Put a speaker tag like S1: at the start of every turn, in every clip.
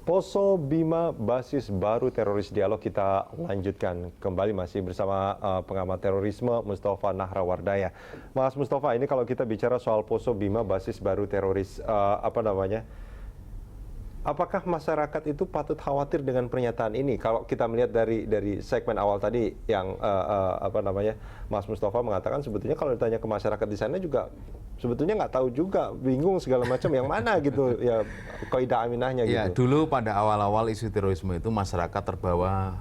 S1: Poso Bima basis baru teroris dialog kita lanjutkan kembali masih bersama pengamat terorisme Mustafa Nahrawardaya. Mas Mustafa, ini kalau kita bicara soal Poso Bima basis baru teroris apakah masyarakat itu patut khawatir dengan pernyataan ini? Kalau kita melihat dari segmen awal tadi yang Mas Mustafa mengatakan sebetulnya kalau ditanya ke masyarakat di sana juga sebetulnya nggak tahu juga, bingung segala macam yang mana gitu ya kaidah aminahnya gitu.
S2: Ya, dulu pada awal-awal isu terorisme itu masyarakat terbawa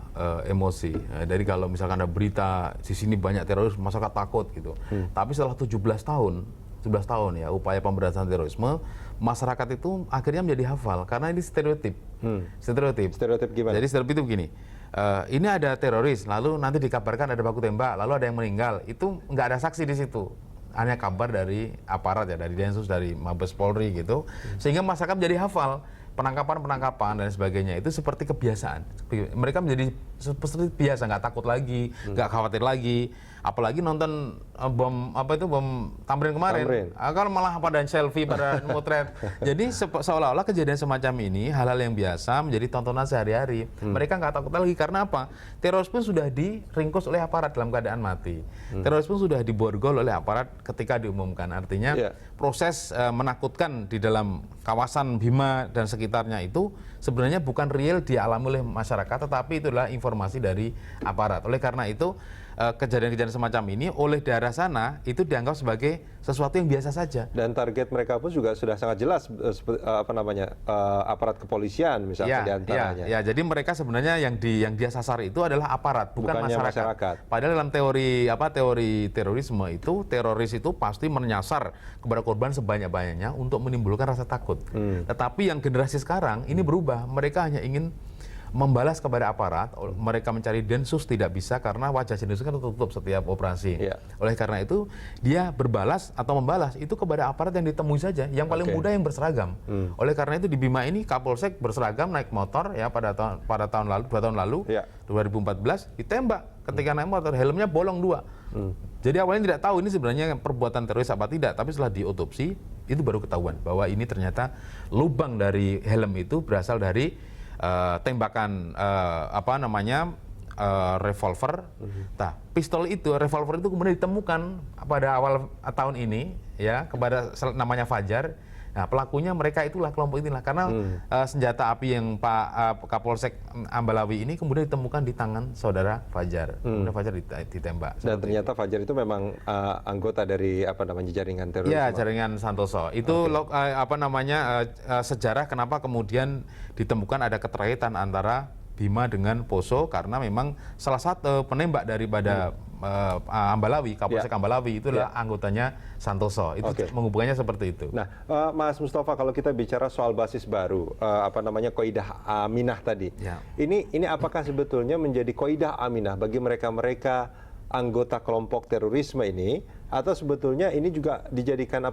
S2: emosi. Dari kalau misalkan ada berita di sini banyak teroris, masyarakat takut gitu. Tapi setelah 17 tahun ya upaya pemberantasan terorisme, masyarakat itu akhirnya menjadi hafal karena ini stereotip.
S1: Stereotip gimana?
S2: Jadi stereotip itu begini. Ini ada teroris, lalu nanti dikabarkan ada baku tembak, lalu ada yang meninggal. Itu nggak ada saksi di situ. Hanya kabar dari aparat ya, dari Densus, dari Mabes Polri gitu. Sehingga masyarakat menjadi hafal. Penangkapan dan sebagainya itu seperti kebiasaan. Mereka menjadi seperti biasa, nggak takut lagi, nggak khawatir lagi. Apalagi nonton bom Tamrin kemarin. Kalau malah pada selfie, pada motret. Jadi seolah-olah kejadian semacam ini hal-hal yang biasa menjadi tontonan sehari-hari. Mereka nggak takut lagi karena apa? Teroris pun sudah diringkus oleh aparat dalam keadaan mati. Teroris pun sudah diborgol oleh aparat ketika diumumkan. Artinya proses menakutkan di dalam kawasan Bima dan sekitarnya itu sebenarnya bukan real dialami oleh masyarakat, tetapi itu adalah informasi dari aparat. Oleh karena itu kejadian-kejadian semacam ini oleh daerah sana itu dianggap sebagai sesuatu yang biasa saja.
S1: Dan target mereka pun juga sudah sangat jelas, aparat kepolisian misalnya diantaranya.
S2: Ya, jadi mereka sebenarnya yang dia sasar itu adalah aparat, bukan masyarakat. Padahal dalam teori terorisme itu, teroris itu pasti menyasar kepada korban sebanyak-banyaknya untuk menimbulkan rasa takut. Tetapi yang generasi sekarang ini berubah, mereka hanya ingin membalas kepada aparat. Mereka mencari Densus tidak bisa karena wajah Densus kan tutup setiap operasi. Oleh karena itu dia berbalas atau membalas itu kepada aparat yang ditemui saja, yang paling mudah yang berseragam. Oleh karena itu di Bima ini Kapolsek berseragam naik motor ya pada tahun lalu 2 tahun lalu 2014 ditembak ketika naik motor, helmnya bolong 2. Jadi awalnya tidak tahu ini sebenarnya perbuatan teroris apa tidak, tapi setelah diotopsi itu baru ketahuan bahwa ini ternyata lubang dari helm itu berasal dari tembakan revolver. Nah, revolver itu kemudian ditemukan pada awal tahun ini ya kepada namanya Fajar. Nah, pelakunya mereka itulah, kelompok inilah, karena senjata api yang Pak Kapolsek Ambalawi ini kemudian ditemukan di tangan saudara Fajar. Kemudian Fajar ditembak. Dan
S1: ternyata Fajar itu memang anggota dari jaringan terorisme.
S2: Ya, jaringan Santoso. Itu sejarah kenapa kemudian ditemukan ada keterkaitan antara Bima dengan Poso, karena memang salah satu penembak daripada Ambalawi, Kapolsek Ambalawi itulah anggotanya Santoso. Itu menghubungannya seperti itu.
S1: Nah, Mas Mustafa, kalau kita bicara soal basis baru, kaidah aminah tadi, ini apakah sebetulnya menjadi kaidah aminah bagi mereka anggota kelompok terorisme ini, atau sebetulnya ini juga dijadikan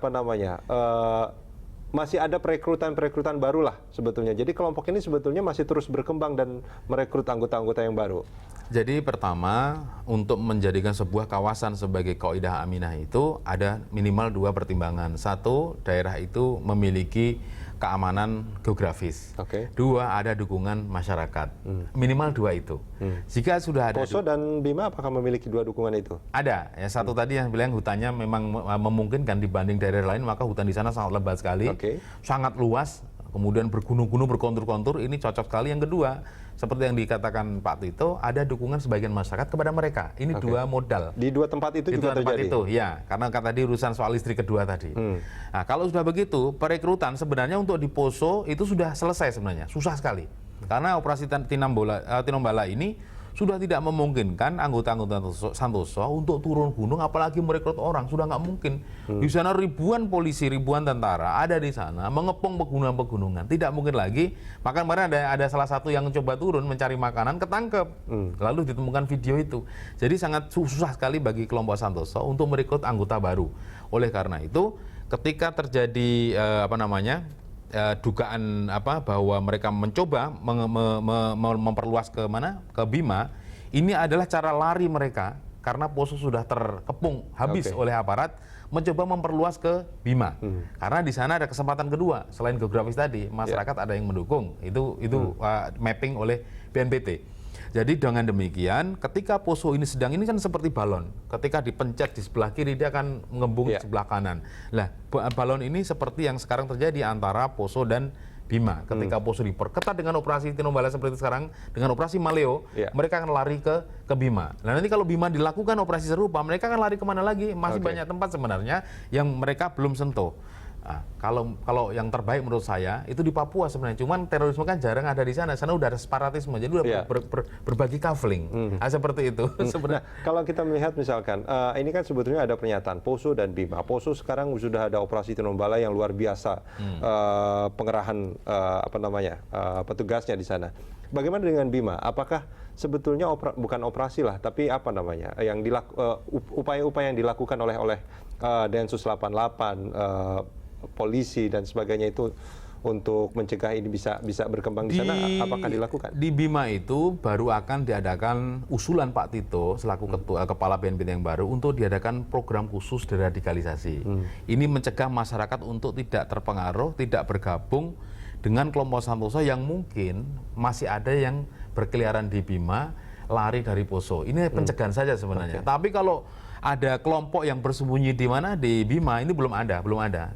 S1: masih ada perekrutan baru lah sebetulnya. Jadi kelompok ini sebetulnya masih terus berkembang dan merekrut anggota-anggota yang baru.
S2: Jadi pertama, untuk menjadikan sebuah kawasan sebagai kaidah aminah itu ada minimal 2 pertimbangan. 1, daerah itu memiliki keamanan geografis. 2, ada dukungan masyarakat. Minimal 2 itu. Jika sudah ada
S1: Poso dan Bima apakah memiliki 2 dukungan itu?
S2: Ada. Ya, 1 tadi yang bilang hutannya memang memungkinkan dibanding daerah lain, maka hutan di sana sangat lebat sekali. Sangat luas, kemudian bergunung-gunung berkontur-kontur, ini cocok sekali. Yang kedua, seperti yang dikatakan Pak Tito, ada dukungan sebagian masyarakat kepada mereka. Ini 2 modal.
S1: Di 2 tempat itu juga terjadi?
S2: Ya, karena tadi urusan soal istri kedua tadi. Nah, kalau sudah begitu, perekrutan sebenarnya untuk di Poso itu sudah selesai sebenarnya. Susah sekali. Karena operasi Tinombala ini sudah tidak memungkinkan anggota-anggota Santoso untuk turun gunung, apalagi merekrut orang, sudah nggak mungkin. Di sana ribuan polisi, ribuan tentara ada di sana mengepung pegunungan-pegunungan, tidak mungkin lagi. Maka kemarin ada salah satu yang coba turun mencari makanan, ketangkep, lalu ditemukan video itu. Jadi sangat susah sekali bagi kelompok Santoso untuk merekrut anggota baru. Oleh karena itu, ketika terjadi dugaan bahwa mereka mencoba memperluas ke Bima, ini adalah cara lari mereka karena Poso sudah terkepung habis oleh aparat. mencoba memperluas ke Bima. Karena di sana ada kesempatan kedua selain geografis tadi, masyarakat ada yang mendukung. Itu mapping oleh BNPT. Jadi dengan demikian, ketika Poso ini sedang, ini kan seperti balon. Ketika dipencet di sebelah kiri, dia akan mengembung di sebelah kanan. Nah, balon ini seperti yang sekarang terjadi antara Poso dan Bima. Ketika Poso diperketat dengan operasi Tinombala seperti sekarang, dengan operasi Maleo, mereka akan lari ke Bima. Nah, nanti kalau Bima dilakukan operasi serupa, mereka akan lari kemana lagi? Masih banyak tempat sebenarnya yang mereka belum sentuh. Nah, kalau yang terbaik menurut saya itu di Papua sebenarnya. Cuman terorisme kan jarang ada di sana. Sana udah ada separatisme, jadi udah berbagi kafling. Seperti itu.
S1: Nah, kalau kita melihat misalkan ini kan sebetulnya ada pernyataan Poso dan Bima. Poso sekarang sudah ada operasi Tinombala yang luar biasa, pengerahan petugasnya di sana. Bagaimana dengan Bima? Apakah sebetulnya bukan operasi lah, tapi apa namanya? Yang upaya-upaya yang dilakukan oleh Densus 88, polisi dan sebagainya itu untuk mencegah ini bisa berkembang di sana, apakah dilakukan? Di
S2: Bima itu baru akan diadakan usulan Pak Tito selaku kepala BNPT yang baru untuk diadakan program khusus deradikalisasi. Ini mencegah masyarakat untuk tidak terpengaruh, tidak bergabung dengan kelompok Santoso yang mungkin masih ada yang berkeliaran di Bima, lari dari Poso. Ini pencegahan saja sebenarnya. Tapi kalau ada kelompok yang bersembunyi di mana di Bima, ini belum ada.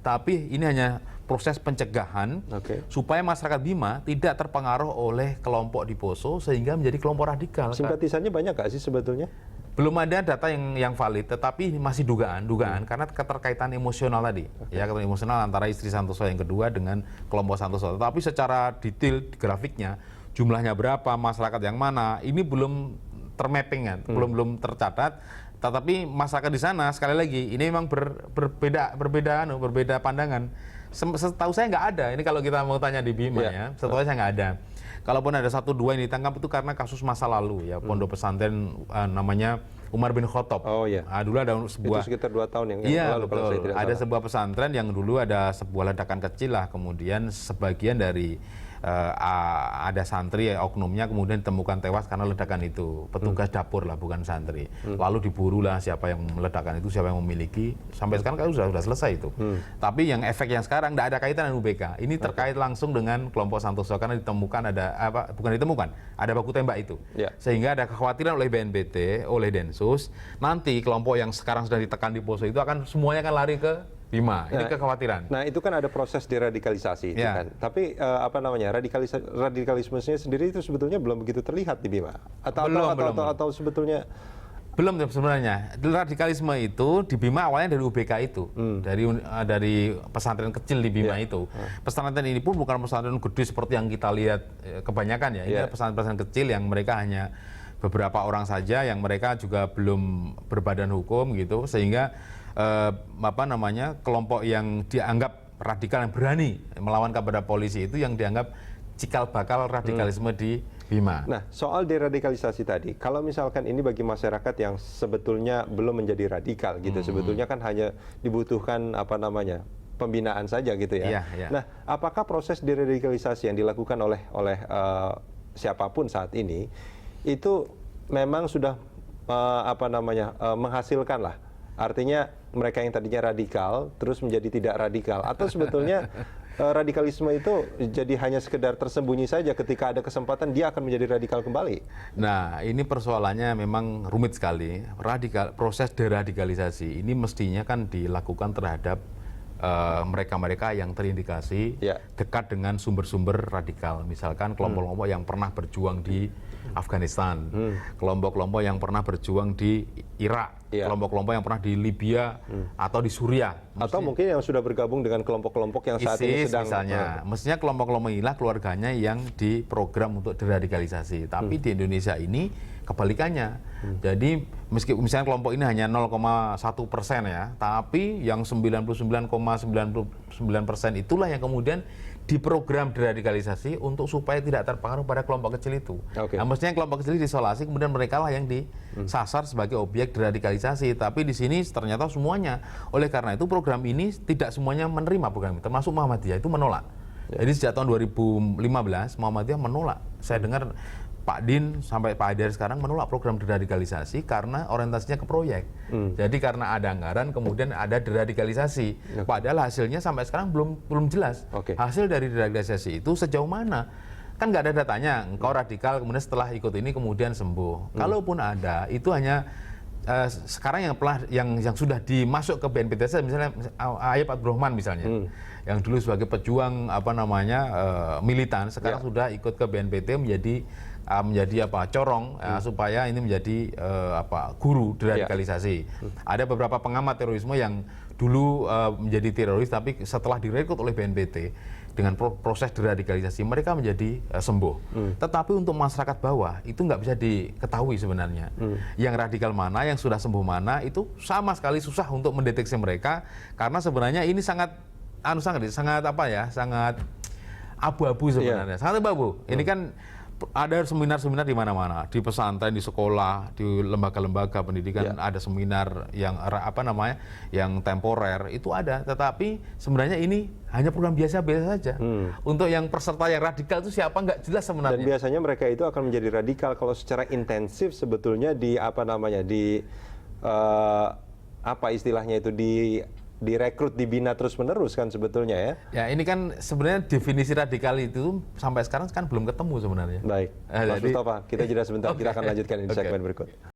S2: Tapi ini hanya proses pencegahan supaya masyarakat Bima tidak terpengaruh oleh kelompok di Poso sehingga menjadi kelompok radikal.
S1: Simpatisannya banyak nggak sih sebetulnya?
S2: Belum ada data yang valid, tetapi masih dugaan karena keterkaitan emosional tadi. Ya, keterkaitan emosional antara istri Santoso yang kedua dengan kelompok Santoso. Tetapi secara detail grafiknya, jumlahnya berapa, masyarakat yang mana, ini belum termapping kan, belum tercatat. Tetapi masyarakat di sana sekali lagi ini memang berbeda pandangan. Setahu saya nggak ada. Ini kalau kita mau tanya di Bima ya, setahu saya nggak ada. Kalaupun ada 1-2 yang ditangkap itu karena kasus masa lalu ya, pondok pesantren namanya Umar bin Khattab. Dulu ada sebuah,
S1: itu sekitar 2 tahun yang lalu kalau saya tidak salah.
S2: Ada sebuah pesantren yang dulu ada sebuah ledakan kecil lah, kemudian sebagian dari ada santri oknumnya kemudian ditemukan tewas karena ledakan itu. Petugas dapur lah, bukan santri. Lalu diburu lah siapa yang meledakkan itu, siapa yang memiliki. Sampai sekarang kan sudah selesai itu. Tapi yang efek yang sekarang tidak ada kaitan dengan UBK. Ini terkait langsung dengan kelompok Santoso karena ditemukan ada baku tembak itu. Sehingga ada kekhawatiran oleh BNPT, oleh Densus, nanti kelompok yang sekarang sudah ditekan di Poso itu semuanya akan lari ke Bima. Ini kekhawatiran.
S1: Nah, itu kan ada proses deradikalisasi itu kan. Tapi radikalismenya sendiri itu sebetulnya belum begitu terlihat di Bima. Atau sebetulnya
S2: belum sebenarnya. Radikalisme itu di Bima awalnya dari UBK itu, dari pesantren kecil di Bima itu. Pesantren ini pun bukan pesantren gede seperti yang kita lihat kebanyakan ya. Ini pesantren kecil yang mereka hanya beberapa orang saja, yang mereka juga belum berbadan hukum gitu, sehingga kelompok yang dianggap radikal yang berani melawan kepada polisi itu yang dianggap cikal bakal radikalisme di Bima.
S1: Nah, soal deradikalisasi tadi, kalau misalkan ini bagi masyarakat yang sebetulnya belum menjadi radikal gitu, sebetulnya kan hanya dibutuhkan pembinaan saja gitu ya. Nah, apakah proses deradikalisasi yang dilakukan oleh siapapun saat ini itu memang sudah menghasilkan lah? Artinya mereka yang tadinya radikal terus menjadi tidak radikal, atau sebetulnya radikalisme itu jadi hanya sekedar tersembunyi saja, ketika ada kesempatan dia akan menjadi radikal kembali.
S2: Nah, ini persoalannya memang rumit sekali. Proses deradikalisasi ini mestinya kan dilakukan terhadap mereka-mereka yang terindikasi dekat dengan sumber-sumber radikal. Misalkan kelompok-kelompok yang pernah berjuang di Afghanistan, kelompok-kelompok yang pernah berjuang di Irak, kelompok-kelompok yang pernah di Libya atau di Suriah.
S1: Atau mungkin yang sudah bergabung dengan kelompok-kelompok yang saat ini sedang
S2: misalnya. Mestinya kelompok-kelompok inilah keluarganya yang diprogram untuk deradikalisasi. Tapi di Indonesia ini kebalikannya. Jadi misalnya kelompok ini hanya 0,1% ya, tapi yang 99,99% itulah yang kemudian diprogram deradikalisasi untuk supaya tidak terpengaruh pada kelompok kecil itu. Nah, mestinya kelompok kecil diisolasi, kemudian mereka lah yang disasar sebagai objek deradikalisasi. Tapi di sini ternyata semuanya. Oleh karena itu program ini tidak semuanya menerima program ini, termasuk Muhammadiyah itu menolak. Jadi sejak tahun 2015 Muhammadiyah menolak. Saya dengar Pak Din sampai Pak Haidar sekarang menolak program deradikalisasi karena orientasinya ke proyek. Jadi karena ada anggaran kemudian ada deradikalisasi. Padahal hasilnya sampai sekarang belum jelas. Hasil dari deradikalisasi itu sejauh mana? Kan nggak ada datanya. Engkau radikal kemudian setelah ikut ini kemudian sembuh. Kalaupun ada, itu hanya sekarang yang sudah dimasuk ke BNPT misalnya Ayep Abdurrahman misalnya. Yang dulu sebagai pejuang militan sekarang sudah ikut ke BNPT menjadi corong supaya ini menjadi guru deradikalisasi. Ada beberapa pengamat terorisme yang dulu menjadi teroris tapi setelah direkrut oleh BNPT dengan proses deradikalisasi mereka menjadi sembuh. Tetapi untuk masyarakat bawah itu nggak bisa diketahui sebenarnya. Yang radikal mana, yang sudah sembuh mana itu sama sekali susah untuk mendeteksi mereka karena sebenarnya ini sangat abu-abu sebenarnya. Sangat abu-abu. Ini kan ada seminar-seminar di mana-mana, di pesantren, di sekolah, di lembaga-lembaga pendidikan ada seminar yang yang temporer itu ada. Tetapi sebenarnya ini hanya program biasa-biasa saja. Untuk yang peserta yang radikal itu siapa nggak jelas sebenarnya.
S1: Dan biasanya mereka itu akan menjadi radikal kalau secara intensif sebetulnya direkrut, dibina terus-menerus kan sebetulnya ya.
S2: Ya ini kan sebenarnya definisi radikal itu sampai sekarang kan belum ketemu sebenarnya.
S1: Baik, Mas Mustafa, kita jeda sebentar, kita akan lanjutkan di segmen berikut.